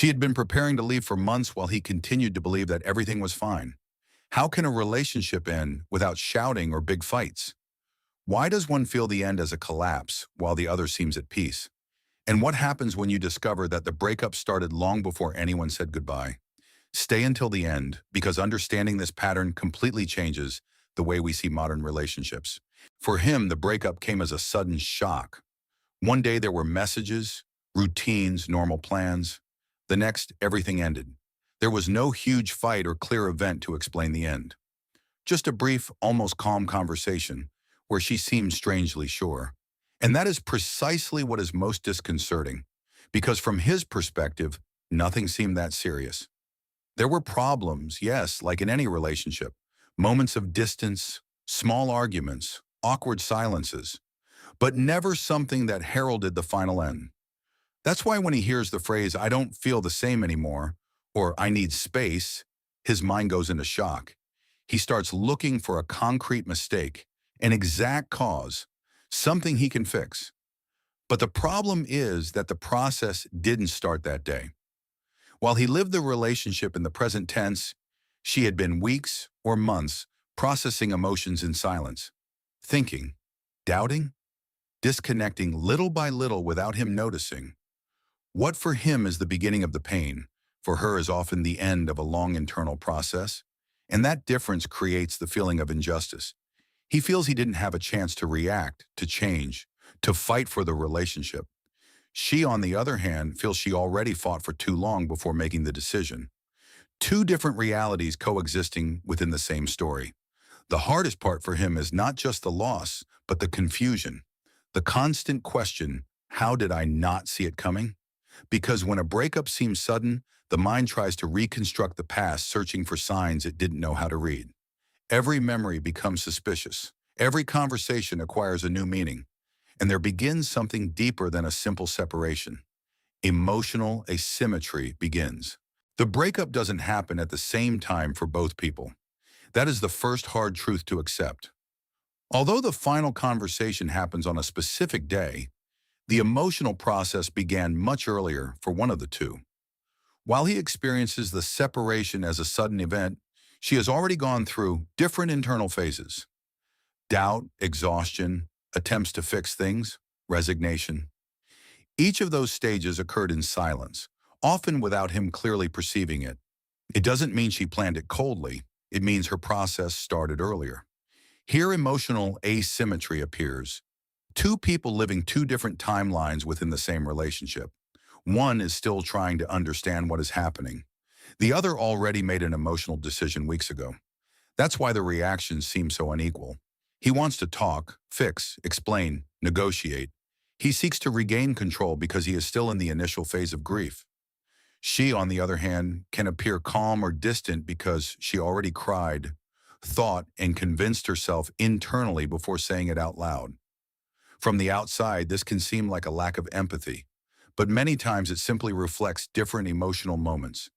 She had been preparing to leave for months while he continued to believe that everything was fine. How can a relationship end without shouting or big fights? Why does one feel the end as a collapse while the other seems at peace? And what happens when you discover that the breakup started long before anyone said goodbye? Stay until the end, because understanding this pattern completely changes the way we see modern relationships. For him, the breakup came as a sudden shock. One day there were messages, routines, normal plans. The next, everything ended. There was no huge fight or clear event to explain the end. Just a brief, almost calm conversation where she seemed strangely sure. And that is precisely what is most disconcerting, because from his perspective, nothing seemed that serious. There were problems, yes, like in any relationship, moments of distance, small arguments, awkward silences, but never something that heralded the final end. That's why when he hears the phrase, "I don't feel the same anymore," or "I need space," his mind goes into shock. He starts looking for a concrete mistake, an exact cause, something he can fix. But the problem is that the process didn't start that day. While he lived the relationship in the present tense, she had been weeks or months processing emotions in silence, thinking, doubting, disconnecting little by little without him noticing. What for him is the beginning of the pain, for her is often the end of a long internal process, and that difference creates the feeling of injustice. He feels he didn't have a chance to react, to change, to fight for the relationship. She, on the other hand, feels she already fought for too long before making the decision. Two different realities coexisting within the same story. The hardest part for him is not just the loss, but the confusion. The constant question, how did I not see it coming? Because when a breakup seems sudden, the mind tries to reconstruct the past, searching for signs it didn't know how to read. Every memory becomes suspicious. Every conversation acquires a new meaning. And there begins something deeper than a simple separation. Emotional asymmetry begins. The breakup doesn't happen at the same time for both people. That is the first hard truth to accept. Although the final conversation happens on a specific day, the emotional process began much earlier for one of the two. While he experiences the separation as a sudden event, she has already gone through different internal phases. Doubt, exhaustion, attempts to fix things, resignation. Each of those stages occurred in silence, often without him clearly perceiving it. It doesn't mean she planned it coldly. It means her process started earlier. Here emotional asymmetry appears. Two people living two different timelines within the same relationship. One is still trying to understand what is happening. The other already made an emotional decision weeks ago. That's why the reactions seem so unequal. He wants to talk, fix, explain, negotiate. He seeks to regain control because he is still in the initial phase of grief. She, on the other hand, can appear calm or distant because she already cried, thought, and convinced herself internally before saying it out loud. From the outside, this can seem like a lack of empathy, but many times it simply reflects different emotional moments.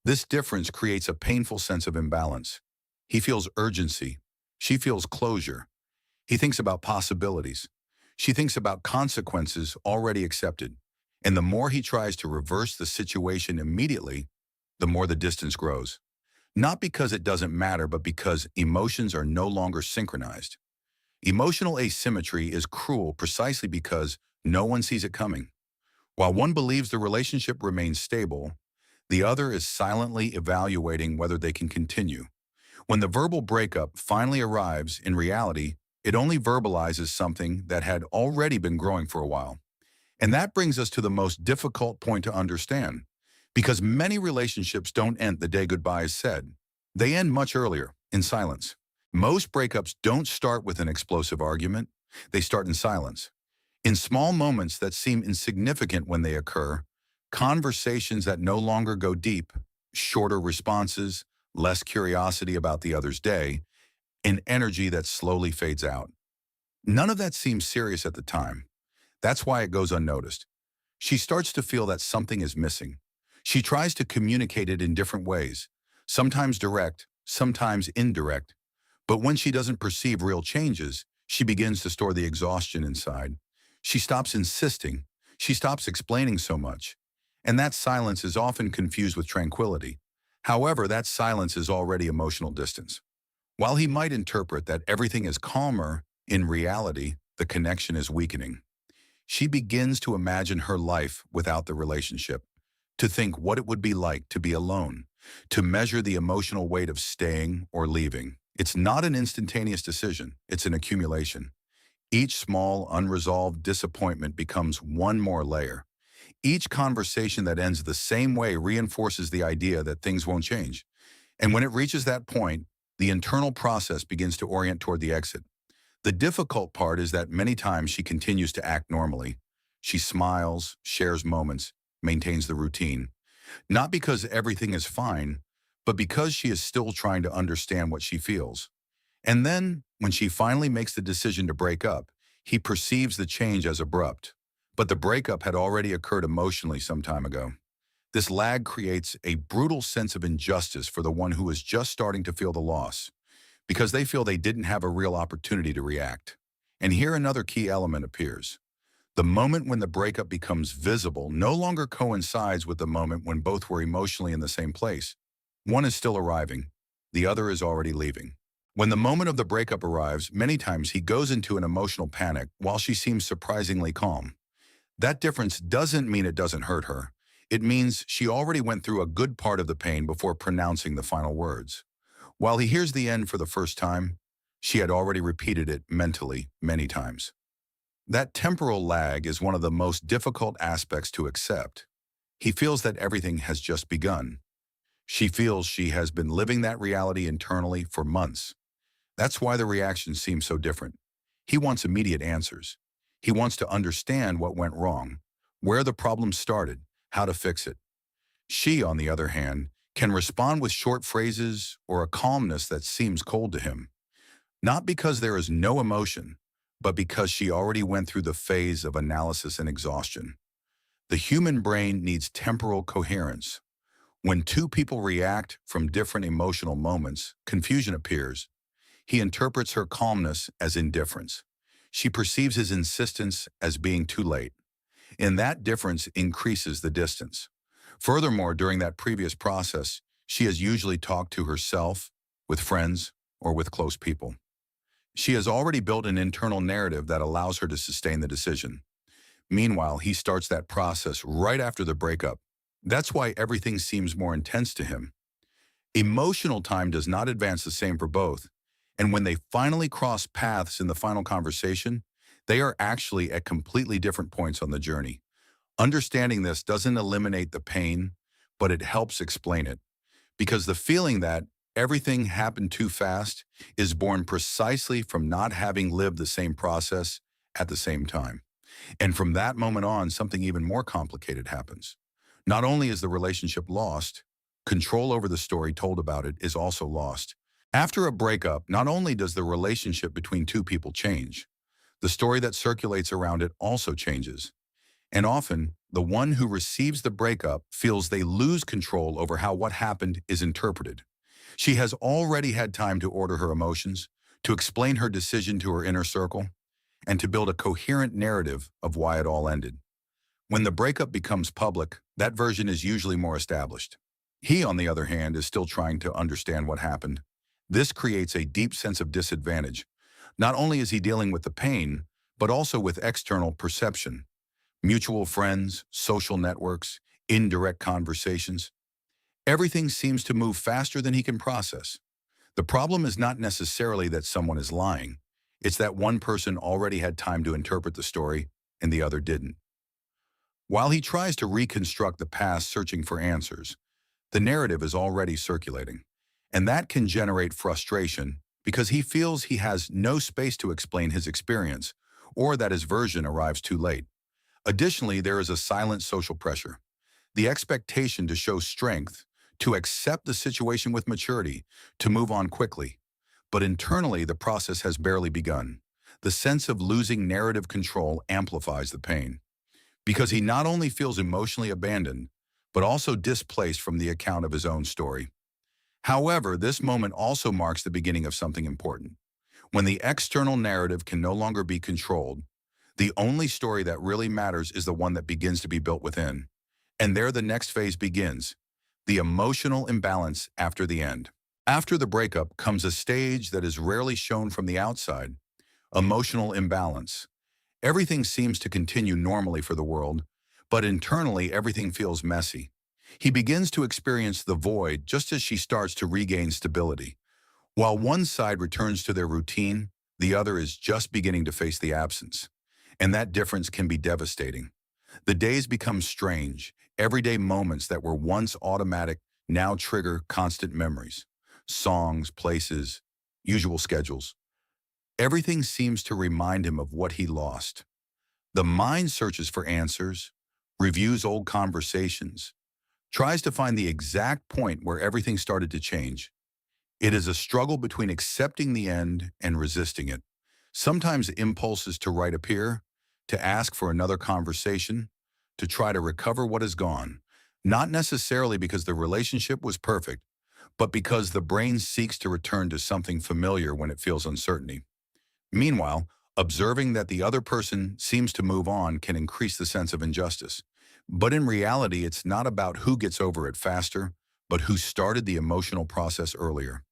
This difference creates a painful sense of imbalance. He feels urgency. She feels closure. He thinks about possibilities. She thinks about consequences already accepted. And the more he tries to reverse the situation immediately, the more the distance grows. Not because it doesn't matter, but because emotions are no longer synchronized. Emotional asymmetry is cruel precisely because no one sees it coming. While one believes the relationship remains stable, the other is silently evaluating whether they can continue. When the verbal breakup finally arrives, in reality, it only verbalizes something that had already been growing for a while. And that brings us to the most difficult point to understand, because many relationships don't end the day goodbye is said. They end much earlier, in silence. Most breakups don't start with an explosive argument. They start in silence. In small moments that seem insignificant when they occur, conversations that no longer go deep, shorter responses, less curiosity about the other's day, and energy that slowly fades out. None of that seems serious at the time. That's why it goes unnoticed. She starts to feel that something is missing. She tries to communicate it in different ways, sometimes direct, sometimes indirect. But when she doesn't perceive real changes, she begins to store the exhaustion inside. She stops insisting. She stops explaining so much. and that silence is often confused with tranquility. However, that silence is already emotional distance. While he might interpret that everything is calmer, in reality, the connection is weakening. She begins to imagine her life without the relationship, to think what it would be like to be alone, to measure the emotional weight of staying or leaving. It's not an instantaneous decision, it's an accumulation. Each small, unresolved disappointment becomes one more layer. Each conversation that ends the same way reinforces the idea that things won't change. And when it reaches that point, the internal process begins to orient toward the exit. The difficult part is that many times she continues to act normally. She smiles, shares moments, maintains the routine. Not because everything is fine, but because she is still trying to understand what she feels. And then, when she finally makes the decision to break up, he perceives the change as abrupt. But the breakup had already occurred emotionally some time ago. This lag creates a brutal sense of injustice for the one who is just starting to feel the loss, because they feel they didn't have a real opportunity to react. And here another key element appears. The moment when the breakup becomes visible no longer coincides with the moment when both were emotionally in the same place. One is still arriving, the other is already leaving. When the moment of the breakup arrives, many times he goes into an emotional panic while she seems surprisingly calm. That difference doesn't mean it doesn't hurt her. It means she already went through a good part of the pain before pronouncing the final words. While he hears the end for the first time, she had already repeated it mentally many times. That temporal lag is one of the most difficult aspects to accept. He feels that everything has just begun. She feels she has been living that reality internally for months. That's why the reaction seems so different. He wants immediate answers. He wants to understand what went wrong, where the problem started, how to fix it. She, on the other hand, can respond with short phrases or a calmness that seems cold to him. Not because there is no emotion, but because she already went through the phase of analysis and exhaustion. The human brain needs temporal coherence. When two people react from different emotional moments, confusion appears. He interprets her calmness as indifference. She perceives his insistence as being too late. And that difference increases the distance. Furthermore, during that previous process, she has usually talked to herself, with friends, or with close people. She has already built an internal narrative that allows her to sustain the decision. Meanwhile, he starts that process right after the breakup. That's why everything seems more intense to him. Emotional time does not advance the same for both, and when they finally cross paths in the final conversation, they are actually at completely different points on the journey. Understanding this doesn't eliminate the pain, but it helps explain it. Because the feeling that everything happened too fast is born precisely from not having lived the same process at the same time. And from that moment on, something even more complicated happens. Not only is the relationship lost, control over the story told about it is also lost. After a breakup, not only does the relationship between two people change, the story that circulates around it also changes. And often, the one who receives the breakup feels they lose control over how what happened is interpreted. She has already had time to order her emotions, to explain her decision to her inner circle, and to build a coherent narrative of why it all ended. When the breakup becomes public, that version is usually more established. He, on the other hand, is still trying to understand what happened. This creates a deep sense of disadvantage. Not only is he dealing with the pain, but also with external perception. Mutual friends, social networks, indirect conversations. Everything seems to move faster than he can process. The problem is not necessarily that someone is lying. It's that one person already had time to interpret the story and the other didn't. While he tries to reconstruct the past searching for answers, the narrative is already circulating. And that can generate frustration because he feels he has no space to explain his experience or that his version arrives too late. Additionally, there is a silent social pressure. The expectation to show strength, to accept the situation with maturity, to move on quickly. But internally, the process has barely begun. The sense of losing narrative control amplifies the pain, because he not only feels emotionally abandoned, but also displaced from the account of his own story. However, this moment also marks the beginning of something important. When the external narrative can no longer be controlled, the only story that really matters is the one that begins to be built within. And there the next phase begins, the emotional imbalance after the end. After the breakup comes a stage that is rarely shown from the outside, emotional imbalance. Everything seems to continue normally for the world, but internally everything feels messy. He begins to experience the void just as she starts to regain stability. While one side returns to their routine, the other is just beginning to face the absence. And that difference can be devastating. The days become strange. Everyday moments that were once automatic now trigger constant memories. Songs, places, usual schedules. Everything seems to remind him of what he lost. The mind searches for answers, reviews old conversations, tries to find the exact point where everything started to change. It is a struggle between accepting the end and resisting it. Sometimes impulses to write appear, to ask for another conversation, to try to recover what is gone, not necessarily because the relationship was perfect, but because the brain seeks to return to something familiar when it feels uncertainty. Meanwhile, observing that the other person seems to move on can increase the sense of injustice. But in reality, it's not about who gets over it faster, but who started the emotional process earlier.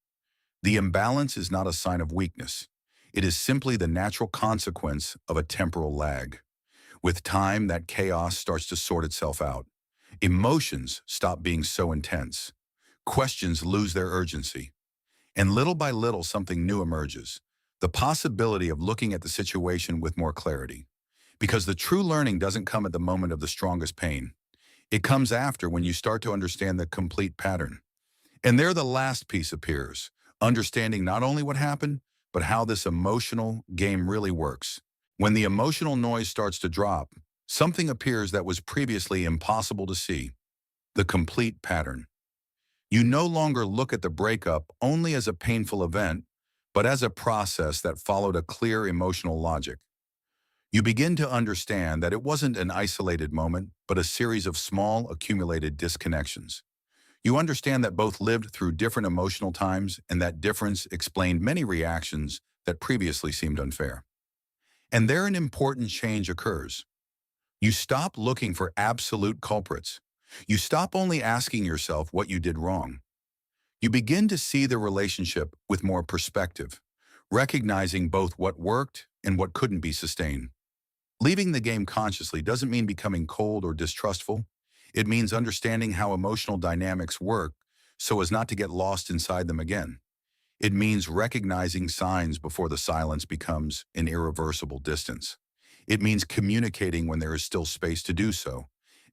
The imbalance is not a sign of weakness. It is simply the natural consequence of a temporal lag. With time, that chaos starts to sort itself out. Emotions stop being so intense. Questions lose their urgency. And little by little, something new emerges. The possibility of looking at the situation with more clarity. Because the true learning doesn't come at the moment of the strongest pain. It comes after, when you start to understand the complete pattern. And there the last piece appears, understanding not only what happened, but how this emotional game really works. When the emotional noise starts to drop, something appears that was previously impossible to see, the complete pattern. You no longer look at the breakup only as a painful event, but as a process that followed a clear emotional logic. You begin to understand that it wasn't an isolated moment, but a series of small, accumulated disconnections. You understand that both lived through different emotional times, and that difference explained many reactions that previously seemed unfair. And there an important change occurs. You stop looking for absolute culprits. You stop only asking yourself what you did wrong. You begin to see the relationship with more perspective, recognizing both what worked and what couldn't be sustained. Leaving the game consciously doesn't mean becoming cold or distrustful. It means understanding how emotional dynamics work so as not to get lost inside them again. It means recognizing signs before the silence becomes an irreversible distance. It means communicating when there is still space to do so.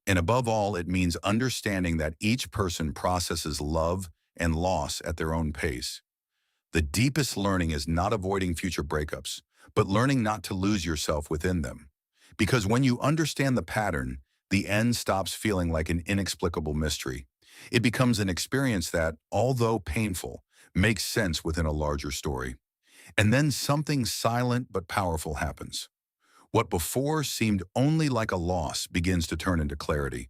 And above all, it means understanding that each person processes love and loss at their own pace. The deepest learning is not avoiding future breakups, but learning not to lose yourself within them. Because when you understand the pattern, the end stops feeling like an inexplicable mystery. It becomes an experience that, although painful, makes sense within a larger story. And then something silent but powerful happens. What before seemed only like a loss begins to turn into clarity.